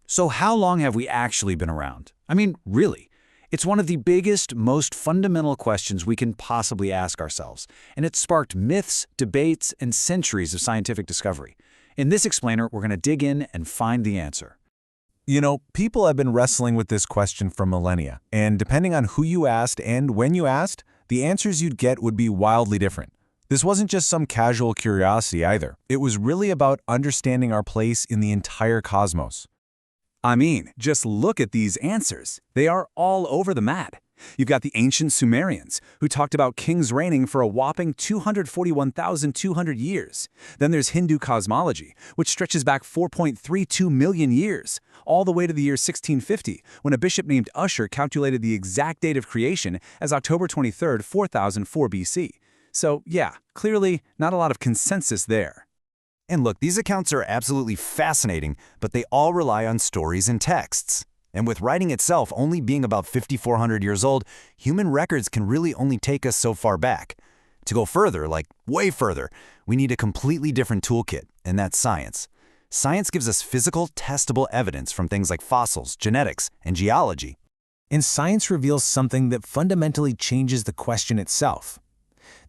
So how long have we actually been around? I mean, really. It's one of the biggest, most fundamental questions we can possibly ask ourselves, and it sparked myths, debates, and centuries of scientific discovery. In this explainer, we're going to dig in and find the answer. You know, people have been wrestling with this question for millennia, and depending on who you asked and when you asked, the answers you'd get would be wildly different. This wasn't just some casual curiosity either. It was really about understanding our place in the entire cosmos. I mean, just look at these answers. They are all over the map. You've got the ancient Sumerians, who talked about kings reigning for a whopping 241,200 years. Then there's Hindu cosmology, which stretches back 4.32 million years, all the way to the year 1650, when a bishop named Ussher calculated the exact date of creation as October 23, 4004 BC. So yeah, clearly not a lot of consensus there. And look, these accounts are absolutely fascinating, but they all rely on stories and texts. And with writing itself only being about 5,400 years old, human records can really only take us so far back. To go further, like way further, we need a completely different toolkit, and that's science. Science gives us physical, testable evidence from things like fossils, genetics, and geology. And science reveals something that fundamentally changes the question itself.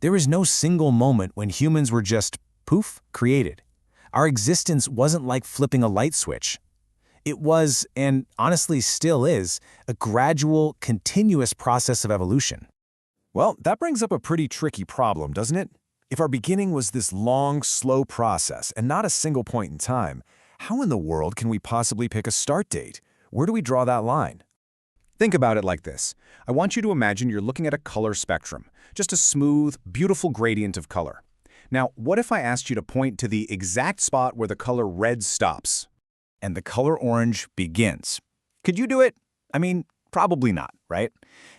There is no single moment when humans were just, poof, created. Our existence wasn't like flipping a light switch. It was, and honestly still is, a gradual, continuous process of evolution. Well, that brings up a pretty tricky problem, doesn't it? If our beginning was this long, slow process and not a single point in time, how in the world can we possibly pick a start date? Where do we draw that line? Think about it like this. I want you to imagine you're looking at a color spectrum, just a smooth, beautiful gradient of color. Now, what if I asked you to point to the exact spot where the color red stops and the color orange begins? Could you do it? I mean, probably not, right?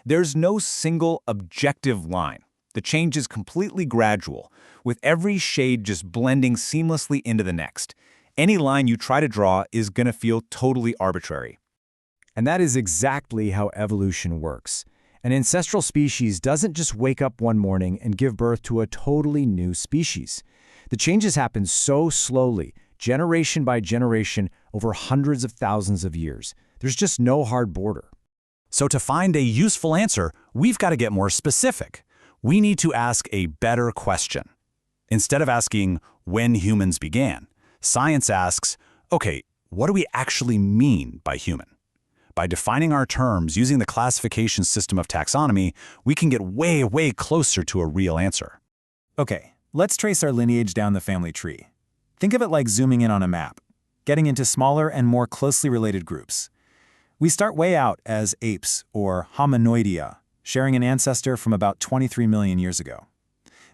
There's no single objective line. The change is completely gradual, with every shade just blending seamlessly into the next. Any line you try to draw is going to feel totally arbitrary. And that is exactly how evolution works. An ancestral species doesn't just wake up one morning and give birth to a totally new species. The changes happen so slowly, generation by generation, over hundreds of thousands of years. There's just no hard border. So to find a useful answer, we've got to get more specific. We need to ask a better question. Instead of asking when humans began, science asks, okay, what do we actually mean by human? By defining our terms using the classification system of taxonomy, we can get way, way closer to a real answer. Okay, let's trace our lineage down the family tree. Think of it like zooming in on a map, getting into smaller and more closely related groups. We start way out as apes, or Hominoidea, sharing an ancestor from about 23 million years ago.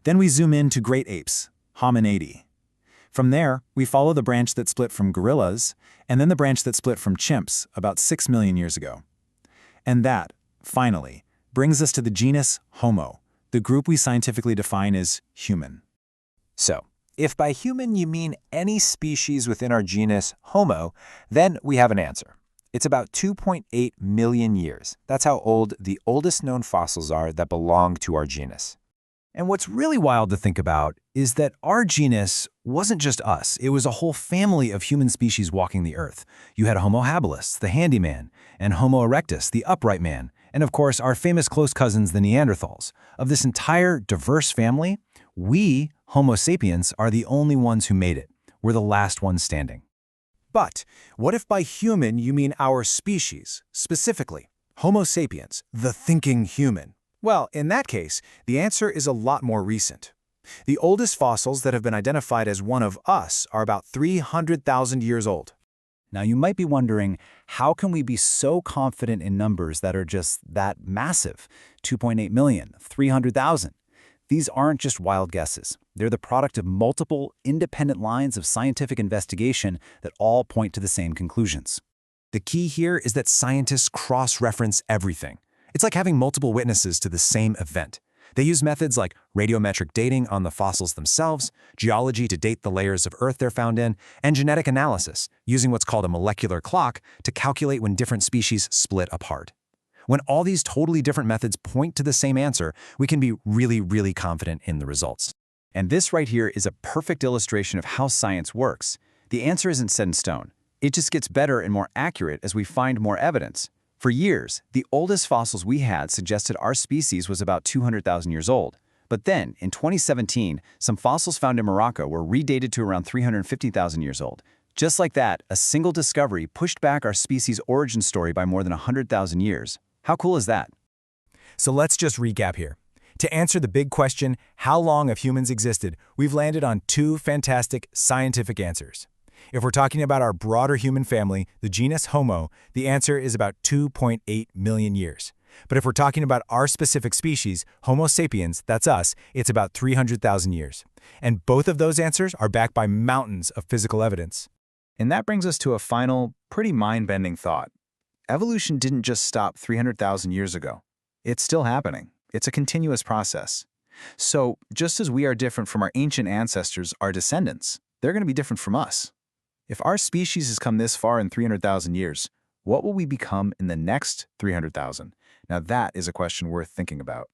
Then we zoom in to great apes, Hominidae. From there, we follow the branch that split from gorillas, and then the branch that split from chimps about 6 million years ago. And that, finally, brings us to the genus Homo, the group we scientifically define as human. So, if by human you mean any species within our genus Homo, then we have an answer. It's about 2.8 million years. That's how old the oldest known fossils are that belong to our genus. And what's really wild to think about is that our genus wasn't just us. It was a whole family of human species walking the earth. You had Homo habilis, the handyman, and Homo erectus, the upright man, and of course our famous close cousins, the Neanderthals. Of this entire diverse family, we, Homo sapiens, are the only ones who made it. We're the last ones standing. But what if by human you mean our species, specifically Homo sapiens, the thinking human? Well, in that case, the answer is a lot more recent. The oldest fossils that have been identified as one of us are about 300,000 years old. Now you might be wondering, how can we be so confident in numbers that are just that massive? 2.8 million, 300,000. These aren't just wild guesses. They're the product of multiple, independent lines of scientific investigation that all point to the same conclusions. The key here is that scientists cross-reference everything. It's like having multiple witnesses to the same event. They use methods like radiometric dating on the fossils themselves, geology to date the layers of Earth they're found in, and genetic analysis, using what's called a molecular clock to calculate when different species split apart. When all these totally different methods point to the same answer, we can be really, really confident in the results. And this right here is a perfect illustration of how science works. The answer isn't set in stone. It just gets better and more accurate as we find more evidence. For years, the oldest fossils we had suggested our species was about 200,000 years old. But then, in 2017, some fossils found in Morocco were redated to around 350,000 years old. Just like that, a single discovery pushed back our species' origin story by more than 100,000 years. How cool is that? So let's just recap here. To answer the big question, how long have humans existed, we've landed on two fantastic scientific answers. If we're talking about our broader human family, the genus Homo, the answer is about 2.8 million years. But if we're talking about our specific species, Homo sapiens, that's us, it's about 300,000 years. And both of those answers are backed by mountains of physical evidence. And that brings us to a final, pretty mind-bending thought. Evolution didn't just stop 300,000 years ago. It's still happening. It's a continuous process. So, just as we are different from our ancient ancestors, our descendants, they're going to be different from us. If our species has come this far in 300,000 years, what will we become in the next 300,000? Now that is a question worth thinking about.